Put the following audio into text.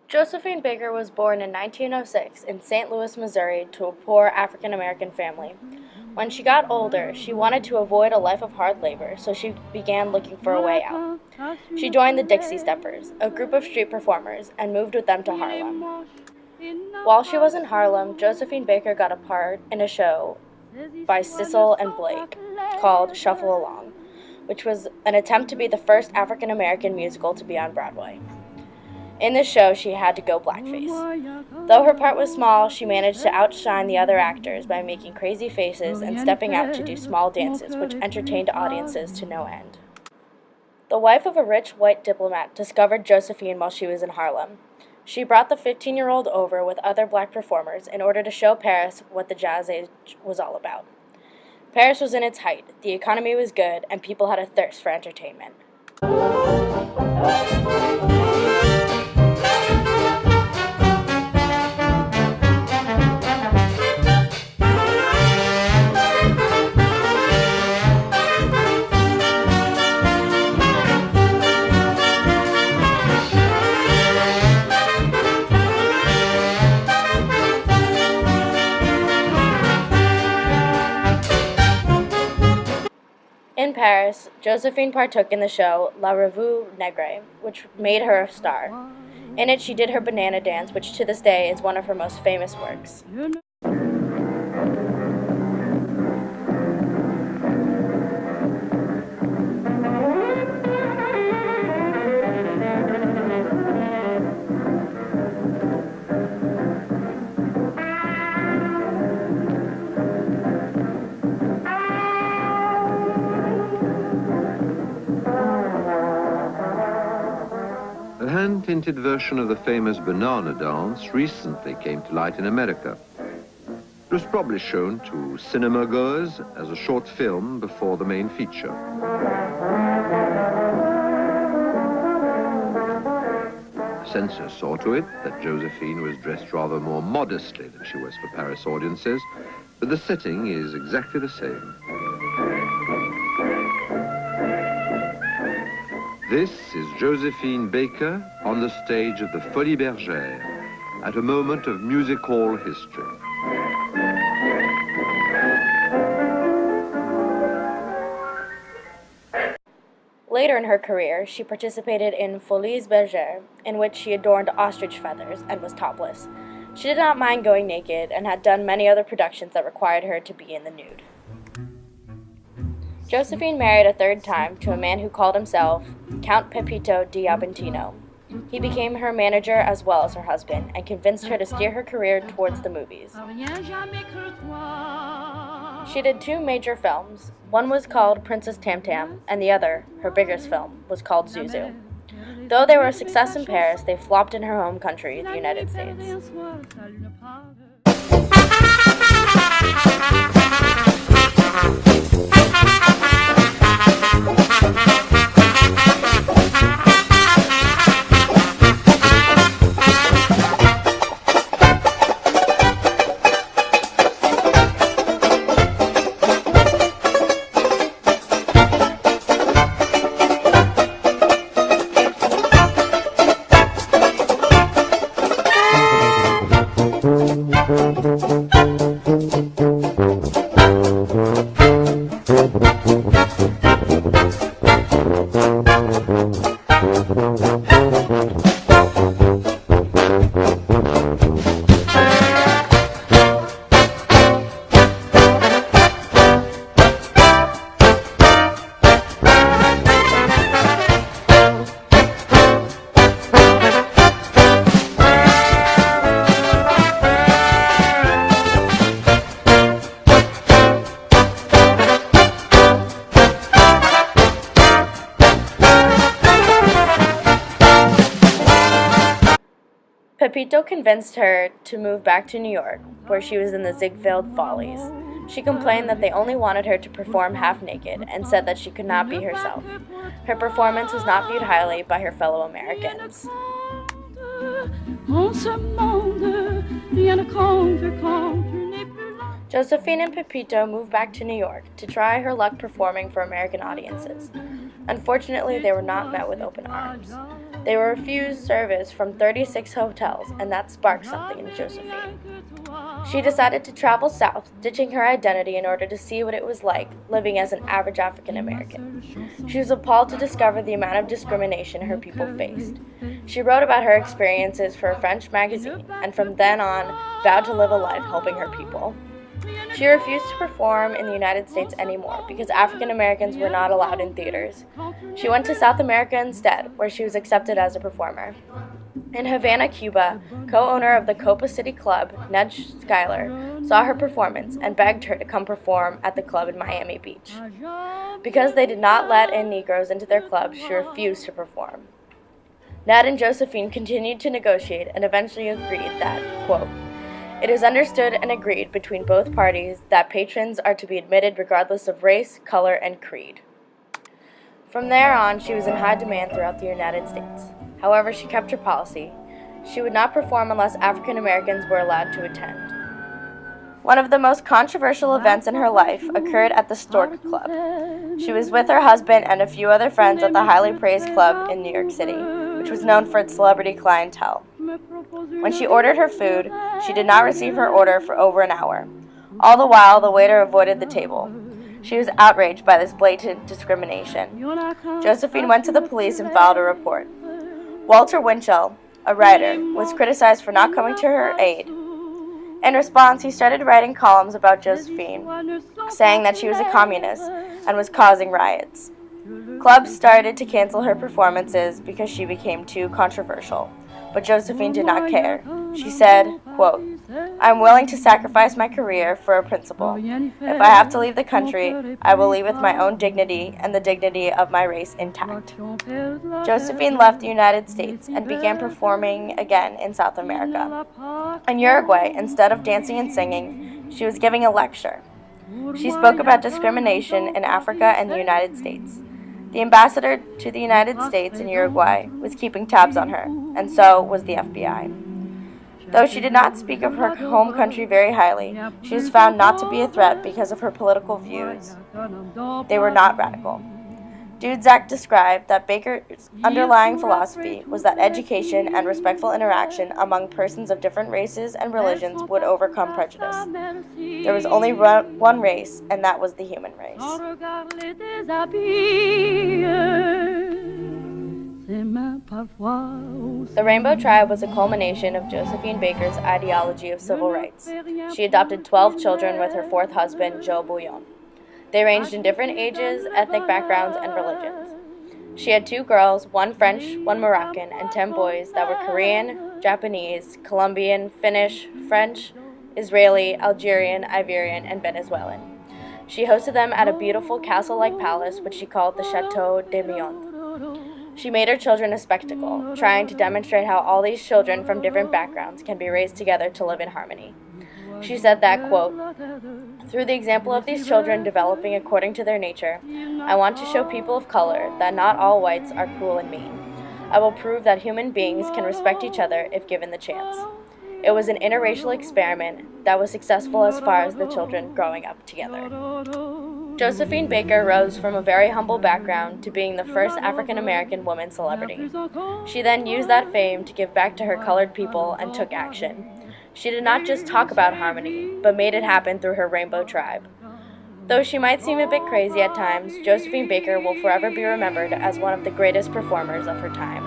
Josephine Baker was born in 1906 in St. Louis, Missouri, to a poor African-American family. When she got older, she wanted to avoid a life of hard labor, so she began looking for a way out. She joined the Dixie Steppers, a group of street performers, and moved with them to Harlem. While she was in Harlem, Josephine Baker got a part in a show by Cecil and Blake called Shuffle Along, which was an attempt to be the first African-American musical to be on Broadway. In the show, she had to go blackface. Though her part was small, she managed to outshine the other actors by making crazy faces and stepping out to do small dances, which entertained audiences to no end. The wife of a rich white diplomat discovered Josephine while she was in Harlem. She brought the 15-year-old over with other black performers in order to show Paris what the Jazz Age was all about. Paris was in its height, the economy was good, and people had a thirst for entertainment. In Paris, Josephine partook in the show La Revue Negre, which made her a star. In it, she did her banana dance, which to this day is one of her most famous works. A hand-painted version of the famous banana dance recently came to light in America. It was probably shown to cinema goers as a short film before the main feature. Censors saw to it that Josephine was dressed rather more modestly than she was for Paris audiences, but the setting is exactly the same. This is Josephine Baker on the stage of the Folies Bergère at a moment of music hall history. Later in her career, she participated in Folies Bergère, in which she adorned ostrich feathers and was topless. She did not mind going naked and had done many other productions that required her to be in the nude. Josephine married a third time to a man who called himself Count Pepito di Abentino. He became her manager as well as her husband and convinced her to steer her career towards the movies. She did 2 major films. One was called Princess Tam Tam, and the other, her biggest film, was called Zuzu. Though they were a success in Paris, they flopped in her home country, the United States. Pepito convinced her to move back to New York, where she was in the Ziegfeld Follies. She complained that they only wanted her to perform half naked and said that she could not be herself. Her performance was not viewed highly by her fellow Americans. Josephine and Pepito moved back to New York to try her luck performing for American audiences. Unfortunately, they were not met with open arms. They were refused service from 36 hotels, and that sparked something in Josephine. She decided to travel south, ditching her identity in order to see what it was like living as an average African American. She was appalled to discover the amount of discrimination her people faced. She wrote about her experiences for a French magazine, and from then on, vowed to live a life helping her people. She refused to perform in the United States anymore because African Americans were not allowed in theaters. She went to South America instead, where she was accepted as a performer. In Havana, Cuba, co-owner of the Copa City Club, Ned Schuyler, saw her performance and begged her to come perform at the club in Miami Beach. Because they did not let in Negroes into their club, she refused to perform. Ned and Josephine continued to negotiate and eventually agreed that, quote, "It is understood and agreed between both parties that patrons are to be admitted regardless of race, color, and creed." From there on, she was in high demand throughout the United States. However, she kept her policy. She would not perform unless African Americans were allowed to attend. One of the most controversial events in her life occurred at the Stork Club. She was with her husband and a few other friends at the highly praised club in New York City, which was known for its celebrity clientele. When she ordered her food, she did not receive her order for over an hour. All the while, the waiter avoided the table. She was outraged by this blatant discrimination. Josephine went to the police and filed a report. Walter Winchell, a writer, was criticized for not coming to her aid. In response, he started writing columns about Josephine, saying that she was a communist and was causing riots. Clubs started to cancel her performances because she became too controversial, but Josephine did not care. She said, quote, "I'm willing to sacrifice my career for a principle. If I have to leave the country, I will leave with my own dignity and the dignity of my race intact." Josephine left the United States and began performing again in South America. In Uruguay, instead of dancing and singing, she was giving a lecture. She spoke about discrimination in Africa and the United States. The ambassador to the United States in Uruguay was keeping tabs on her, and so was the FBI. Though she did not speak of her home country very highly, she was found not to be a threat because of her political views. They were not radical. Dudzik described that Baker's underlying philosophy was that education and respectful interaction among persons of different races and religions would overcome prejudice. There was only one race, and that was the human race. The Rainbow Tribe was a culmination of Josephine Baker's ideology of civil rights. She adopted 12 children with her fourth husband, Joe Bouillon. They ranged in different ages, ethnic backgrounds, and religions. She had 2 girls, 1 French, 1 Moroccan, and 10 boys that were Korean, Japanese, Colombian, Finnish, French, Israeli, Algerian, Ivorian, and Venezuelan. She hosted them at a beautiful castle-like palace, which she called the Chateau de Monde. She made her children a spectacle, trying to demonstrate how all these children from different backgrounds can be raised together to live in harmony. She said that, quote, "Through the example of these children developing according to their nature, I want to show people of color that not all whites are cruel and mean. I will prove that human beings can respect each other if given the chance." It was an interracial experiment that was successful as far as the children growing up together. Josephine Baker rose from a very humble background to being the first African-American woman celebrity. She then used that fame to give back to her colored people and took action. She did not just talk about harmony, but made it happen through her Rainbow Tribe. Though she might seem a bit crazy at times, Josephine Baker will forever be remembered as one of the greatest performers of her time.